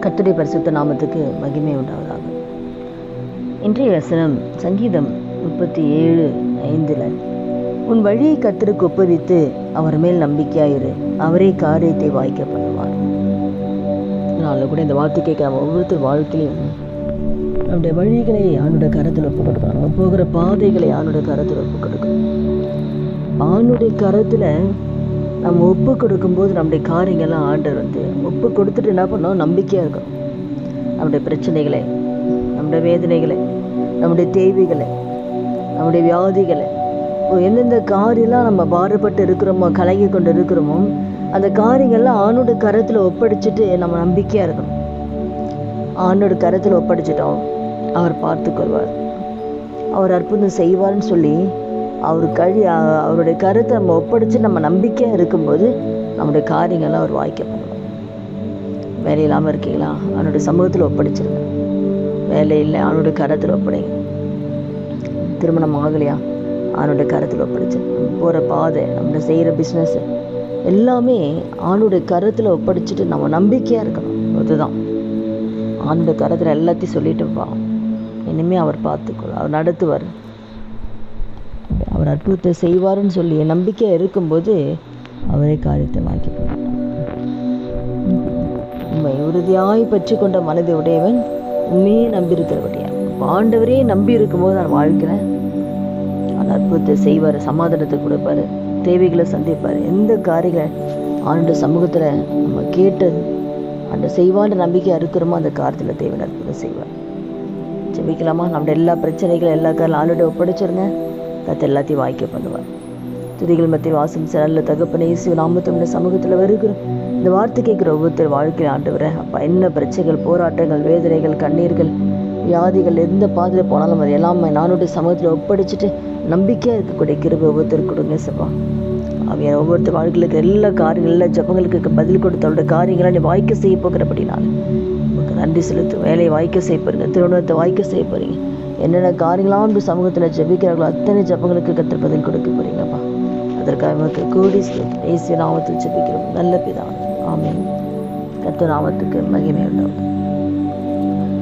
கர்த்தருடைய பரிசுத்த நாமத்துக்கு மகிமை உண்டாவதாக. இன்றைய வசனம் சங்கீதம் 37:5. உன் வழியை கர்த்தருக்கு ஒப்புவித்து அவர் மேல் நம்பிக்கையாயிரு, அவரே காரியத்தை வாய்க்க பண்ணுவார். நாளில் கூட இந்த வார்த்தை கேட்க நம்ம ஒவ்வொருத்தர் வாழ்க்கையிலையும் நம்முடைய வழிகளை ஆணுடைய கரத்தில் ஒப்பு கொடுக்கணும். நம்ம போகிற பாதைகளை ஆணுடைய கரத்தில் ஒப்பு கொடுக்கணும். ஆணுடைய கரத்தில் நம்ம ஒப்பு கொடுக்கும்போது நம்முடைய காரியங்கள்லாம் ஆண்டவர் ஒப்பு கொடுத்துட்டு என்ன பண்ணோம்? நம்பிக்கையாக இருக்கணும். நம்முடைய பிரச்சனைகளை, நம்முடைய வேதனைகளை, நம்முடைய தேவைகளை, நம்முடைய வியாதிகளை, எந்தெந்த காரியெல்லாம் நம்ம பாரப்பட்டு இருக்கிறோமோ, கலங்கி கொண்டு இருக்கிறோமோ, அந்த காரியங்கள்லாம் ஆணுடைய கரத்தில் ஒப்படைச்சிட்டு நம்ம நம்பிக்கையாக இருக்கணும். ஆணுடைய கரத்தில் ஒப்படைச்சிட்டோம், அவர் பார்த்துக்கொள்வார், அவர் அற்புதம் செய்வார்னு சொல்லி அவருடைய கருத்தை நம்ம ஒப்படைச்சு நம்ம நம்பிக்கையாக இருக்கும்போது நம்முடைய காரியங்கள்லாம் அவர் வாய்க்க பண்ணுவோம். வேலை இல்லாமல் இருக்கீங்களா? அவனுடைய சமூகத்தில் ஒப்படைச்சிருங்க. வேலை இல்லை, அவனுடைய கரத்தில் ஒப்படைங்க. திருமணம் ஆகலையா? அவனுடைய கரத்தில் ஒப்படைச்சு போகிற பாதை, நம்ம செய்கிற பிஸ்னஸ் எல்லாமே ஆணுடைய கரத்தில் ஒப்படைச்சிட்டு நம்ம நம்பிக்கையாக இருக்கணும். அதுதான் ஆணுடைய கரத்தில் எல்லாத்தையும் சொல்லிட்டுப்பா, இனிமேல் அவர் பார்த்துக்கொள்ளும், அவர் நடத்துவார், அவர் அற்புதத்தை செய்வார்னு சொல்லி நம்பிக்கையாக இருக்கும்போது அவரே காரியத்தை வாங்கிப்பார். உண்மை உறுதியாய் பற்றி கொண்ட மனதை உடையவன் உண்மையே நம்பியிருக்கிறபடியா. ஆண்டவரே நம்பி இருக்கும்போது நான் வாழ்க்கிறேன், அந்த அற்புதத்தை செய்வார், சமாதானத்தை கொடுப்பார், தேவைகளை சந்திப்பார். எந்த காரியங்களை ஆண்டு சமூகத்தில் நம்ம கேட்டது அந்த செய்வான்ற நம்பிக்கையாக இருக்கிறோமோ அந்த காரியத்தில் தேவை அற்புதம் செய்வார். ஜெபிக்கலாமா? நம்மளோட எல்லா பிரச்சனைகளும் எல்லா காரியம் ஆளுடைய ஒப்படைச்சிருங்க. கர்த்தர் எல்லாத்தையும் வாய்க்க பண்ணுவார். துதிகள் மத்தியில் வாசம் நல்ல தகப்பனே, இயேசு நாமத்தோட சமூகத்தில் வருகிறோம். இந்த வார்த்தை கேட்குற ஒவ்வொருத்தர் வாழ்க்கையில் ஆண்டவரே அப்பா, என்ன பிரச்சனைகள், போராட்டங்கள், வேதனைகள், கண்ணீர்கள், வியாதிகள் எந்த பாதையில் போனாலும் அது எல்லாமே நானுடைய சமூகத்தில் ஒப்படைச்சிட்டு நம்பிக்கையாக இருக்கக்கூடிய கிருபை ஒவ்வொருத்தருக்கு கொடுங்க சப்பா. அவன் ஒவ்வொருத்தர் வாழ்க்கைகளுக்கு எல்லா காரியங்கள், எல்லா ஜபங்களுக்கு பதில் கொடுத்து அவருடைய காரியங்களை நீ வாய்க்க செய்ய போகிறபடினால உங்களுக்கு நன்றி செலுத்தும். வேலையை வாய்க்க செய்ய போறீங்க, திருமணத்தை வாய்க்க செய்ய போறீங்க. என்னென்ன காரியங்களாம் இந்த சமூகத்தில் ஜெபிக்கிறார்களோ அத்தனை ஜபங்களுக்கு கர்த்தர் பதில் கொடுக்க போறீங்கப்பா. அதற்காக நமக்கு கோடி இயேசு நாமத்தில் ஜெபிக்கிறோம் நல்ல பிதாவே, ஆமென். கர்த்தர் நாமத்துக்கு மகிமை உண்டாகும்.